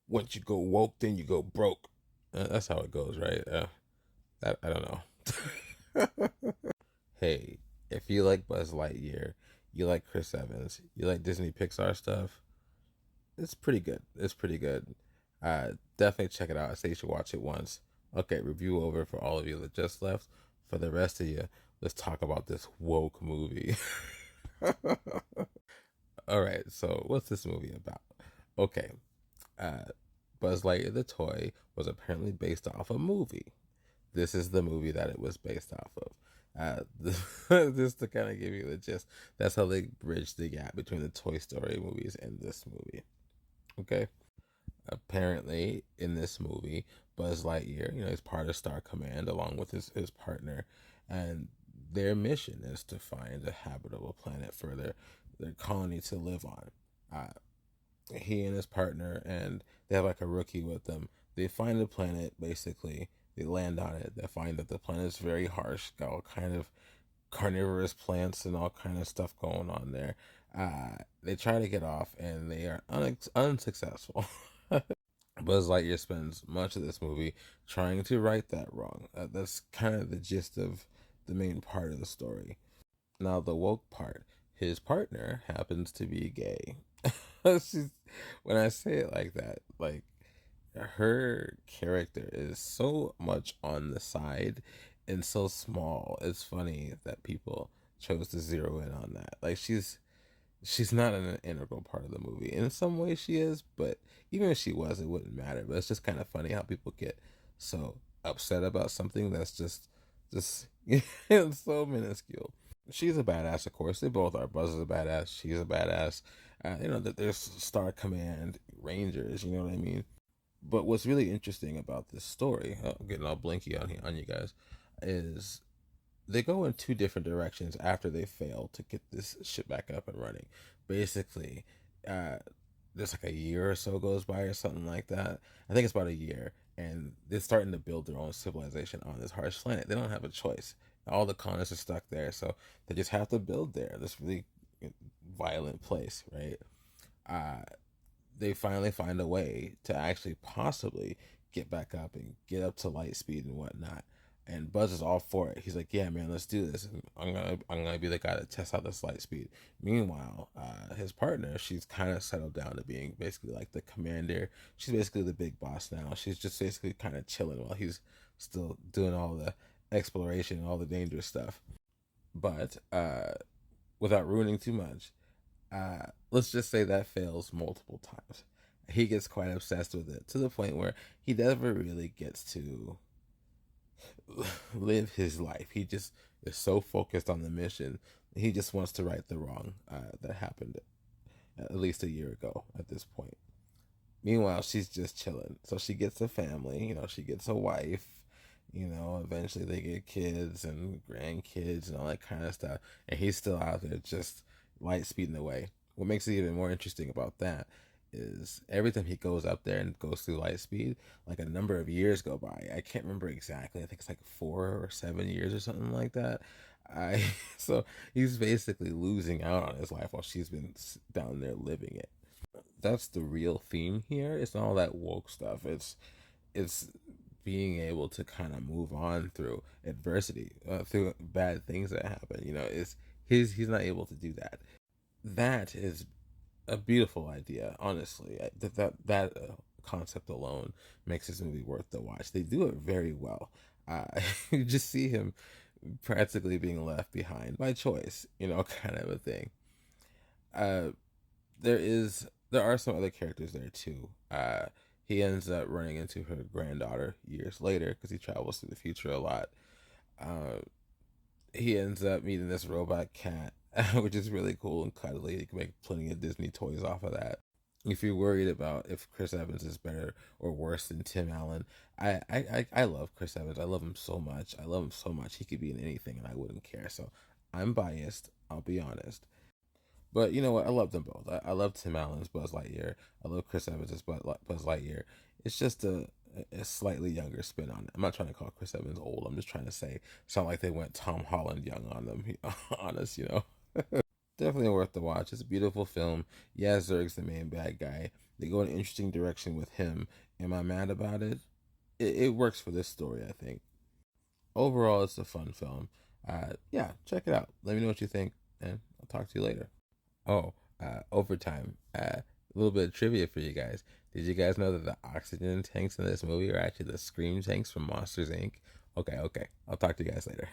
Once you go woke, then you go broke. That's how it goes, right? I don't know. Hey, if you like Buzz Lightyear, you like Chris Evans, you like Disney Pixar stuff, it's pretty good. It's pretty good. Definitely check it out. I say you should watch it once. Okay, review over for all of you that just left. For the rest of you, let's talk about this woke movie. All right, so what's this movie about? Okay, uh, Buzz Lightyear the toy was apparently based off a movie. This is the movie that it was based off of. Just to kind of give you the gist, that's how they bridged the gap between the Toy Story movies and this movie. Okay, apparently in this movie, Buzz Lightyear, is part of Star Command along with his partner, and their mission is to find a habitable planet for their colony to live on. He and his partner, and they have like a rookie with them. They find the planet basically. They land on it. They find that the planet is very harsh, got all kind of carnivorous plants and all kind of stuff going on there. They try to get off, and they are unsuccessful. Buzz Lightyear spends much of this movie trying to right that wrong. That's kind of the gist of the main part of the story. Now, the woke part, his partner happens to be gay. She's, when I say it like that, like her character is so much on the side and so small. It's funny that people chose to zero in on that. Like she's not an integral part of the movie. In some ways she is, but even if she was, it wouldn't matter. But it's just kind of funny how people get so upset about something that's just so minuscule. She's a badass, of course. They both are. Buzz is a badass. She's a badass. That there's Star Command Rangers. You know what I mean? But what's really interesting about this story, I'm getting all blinky on you guys, is they go in two different directions after they fail to get this shit back up and running. Basically, uh, there's like a year or so goes by or something like that. I think it's about a year, and they're starting to build their own civilization on this harsh planet. They don't have a choice. All the colonists are stuck there, so they just have to build there. This really violent place, right? Uh, they finally find a way to actually possibly get back up and get up to light speed and whatnot. And Buzz is all for it. He's like, "Yeah, man, let's do this. And I'm gonna be the guy that tests out this light speed." Meanwhile, his partner, she's kind of settled down to being basically like the commander. She's basically the big boss now. She's just basically kind of chilling while he's still doing all the exploration and all the dangerous stuff. But without ruining too much, let's just say that fails multiple times. He gets quite obsessed with it to the point where he never really gets to live his life. He just is so focused on the mission. He just wants to right the wrong that happened at least a year ago at this point. Meanwhile, she's just chilling. So she gets a family, she gets a wife, eventually they get kids and grandkids and all that kind of stuff. And he's still out there just light speeding away. What makes it even more interesting about that is every time he goes up there and goes through light speed, like a number of years go by. I can't remember exactly. I think it's like 4 or 7 years or something like that. I so he's basically losing out on his life while she's been down there living it. That's the real theme here. It's not all that woke stuff. It's being able to kind of move on through adversity, through bad things that happen. It's he's not able to do that. That is a beautiful idea, honestly. That concept alone makes this movie worth the watch. They do it very well. You just see him practically being left behind by choice, kind of a thing. Uh, there are some other characters there too. He ends up running into her granddaughter years later because he travels through the future a lot. Uh, he ends up meeting this robot cat, which is really cool and cuddly. You can make plenty of Disney toys off of that. If you're worried about if Chris Evans is better or worse than Tim Allen, I love Chris Evans. I love him so much. I love him so much. He could be in anything and I wouldn't care. So I'm biased. I'll be honest. But you know what? I love them both. I love Tim Allen's Buzz Lightyear. I love Chris Evans' Buzz Lightyear. It's just a slightly younger spin on it. I'm not trying to call Chris Evans old. I'm just trying to say sound like they went Tom Holland young on them. On us. Definitely worth the watch. It's a beautiful film. Yeah, Zurg's the main bad guy. They go in an interesting direction with him. Am I mad about it? It works for this story, I think. Overall, it's a fun film. Yeah, check it out. Let me know what you think, and I'll talk to you later. Oh, overtime. A little bit of trivia for you guys. Did you guys know that the oxygen tanks in this movie are actually the scream tanks from Monsters Inc.? Okay, okay. I'll talk to you guys later.